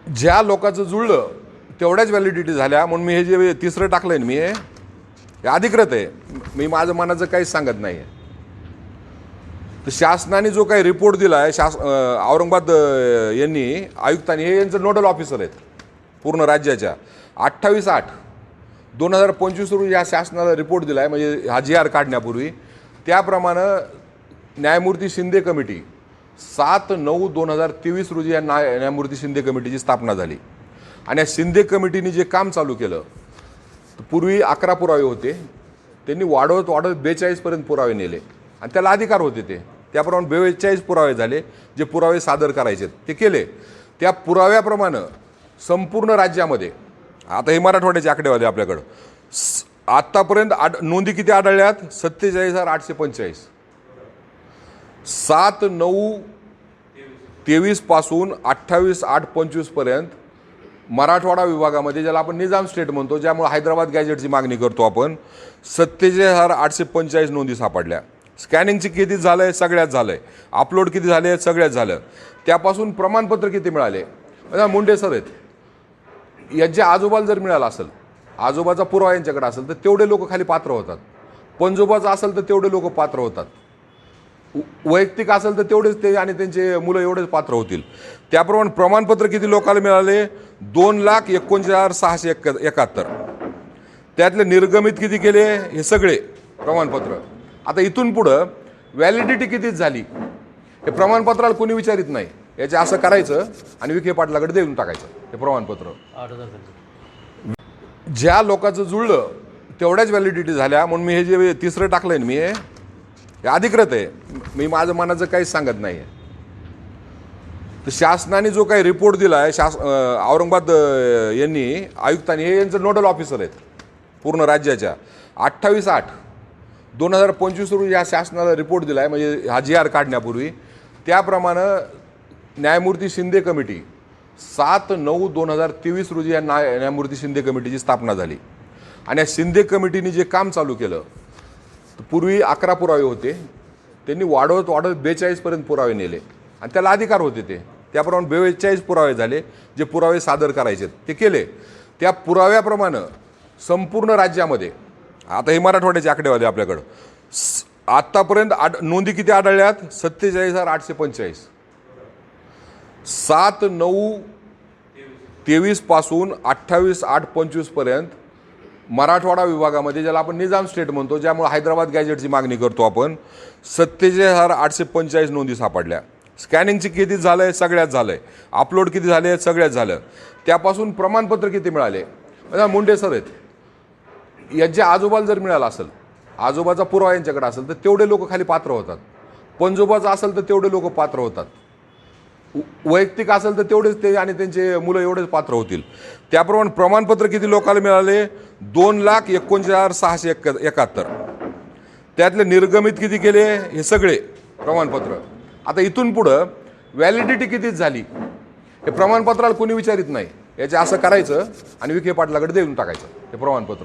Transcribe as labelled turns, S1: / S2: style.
S1: ज्या लोकांचं जुळलं तेवढ्याच व्हॅलिडिटी झाल्या. म्हणून मी हे जे तिसरं टाकलंय ना, मी हे अधिकृत आहे. मी माझं मनाचं काहीच सांगत नाही आहे. तर शासनाने जो काही रिपोर्ट दिला आहे, औरंगाबाद यांनी आयुक्तांनी, हे यांचं नोडल ऑफिसर आहेत पूर्ण राज्याच्या, 28/8/2025 रोजी या शासनाला रिपोर्ट दिला आहे, म्हणजे हा GR काढण्यापूर्वी. त्याप्रमाणे न्यायमूर्ती शिंदे कमिटी 7/9/2023 रोजी या न्यायमूर्ती शिंदे कमिटीची स्थापना झाली. आणि या शिंदे कमिटीने जे काम चालू केलं, पूर्वी 11 पुरावे होते, त्यांनी वाढवत 42 पर्यंत पुरावे नेले आणि त्याला अधिकार होते. त्याप्रमाणे 42 पुरावे झाले. जे पुरावे सादर करायचे ते केले. त्या पुराव्याप्रमाणे संपूर्ण राज्यामध्ये, आता हे मराठवाड्याचे आकडेवारी आपल्याकडं, आत्तापर्यंत नोंदी किती आढळल्यात? 47,845. 7/9/23 पासून 28/8/25 पर्यंत मराठवाडा विभागामध्ये, ज्याला आपण निजाम स्टेट म्हणतो, ज्यामुळे हैदराबाद गॅजेटची मागणी करतो आपण, 47,845 नोंदी सापडल्या. स्कॅनिंगची किती झालंय? सगळ्यात झालंय. अपलोड किती झाले? सगळ्यात झालं. त्यापासून प्रमाणपत्र किती मिळाले? मुंडे सर आहेत, यांच्या आजोबाला जर मिळालं असेल, आजोबाचा पुरावा यांच्याकडे असेल, तर तेवढे लोक खाली पात्र होतात. पणजोबाचा असेल तर तेवढे लोक पात्र होतात. वैयक्तिक असेल तर तेवढेच ते आणि त्यांचे मुलं एवढेच पात्र होतील. त्याप्रमाणे प्रमाणपत्र किती लोकांना मिळाले? 2,49,671. त्यातले निर्गमित किती केले? हे सगळे प्रमाणपत्र. आता इथून पुढं व्हॅलिडिटी कितीच झाली हे प्रमाणपत्राला कोणी विचारित नाही. याचे असं करायचं आणि विखे पाटलाकडे देऊन टाकायचं हे प्रमाणपत्र. ज्या लोकांचं जुळलं तेवढ्याच व्हॅलिडिटी झाल्या. म्हणून मी हे जे तिसरं टाकलंय ना, मी हे अधिकृत आहे. मी माझं मनाचं काहीच सांगत नाही आहे. तर शासनाने जो काही रिपोर्ट दिला आहे, औरंगाबाद यांनी आयुक्तांनी, हे यांचं नोडल ऑफिसर आहेत पूर्ण राज्याच्या, 28/8/2025 रोजी या शासनाला रिपोर्ट दिला आहे, म्हणजे हा GR काढण्यापूर्वी. त्याप्रमाणे न्यायमूर्ती शिंदे कमिटी 7/9/2023 रोजी या न्यायमूर्ती शिंदे कमिटीची स्थापना झाली. आणि या शिंदे कमिटीने जे काम चालू केलं, पूर्वी 11 पुरावे होते, त्यांनी वाढवत 42 पर्यंत पुरावे नेले आणि त्याला अधिकार होते. त्याप्रमाणे 42 पुरावे झाले. जे पुरावे सादर करायचे ते केले. त्या पुराव्याप्रमाणे संपूर्ण राज्यामध्ये, आता हे मराठवाड्याचे आकडेवारी आपल्याकडं, आत्तापर्यंत नोंदी किती आढळल्यात? 47,845. 7/9/23 पासून 28/8/25 पर्यंत मराठवाडा विभागामध्ये, ज्याला आपण निजाम स्टेट म्हणतो, ज्यामुळे हैदराबाद गॅजेटची मागणी करतो आपण, 47,845 नोंदी सापडल्या. स्कॅनिंगची किती झालंय? सगळ्यात झालंय. अपलोड किती झाले? सगळ्यात झालं. त्यापासून प्रमाणपत्र किती मिळाले? मुंडे सर आहेत, यांच्या आजोबाला जर मिळालं असेल, आजोबाचा पुरावा यांच्याकडे असेल, तर तेवढे लोक खाली पात्र होतात. पणजोबाचा असेल तर तेवढे लोक पात्र होतात. वैयक्तिक असेल तर तेवढेच ते आणि त्यांचे मुलं एवढेच पात्र होतील. त्याप्रमाणे प्रमाणपत्र किती लोकांना मिळाले? 2,49,671. त्यातले निर्गमित किती केले? हे सगळे प्रमाणपत्र. आता इथून पुढं व्हॅलिडिटी कितीच झाली हे प्रमाणपत्राला कोणी विचारित नाही. याचे असं करायचं आणि विखे पाटलाकडे देऊन टाकायचं हे प्रमाणपत्र.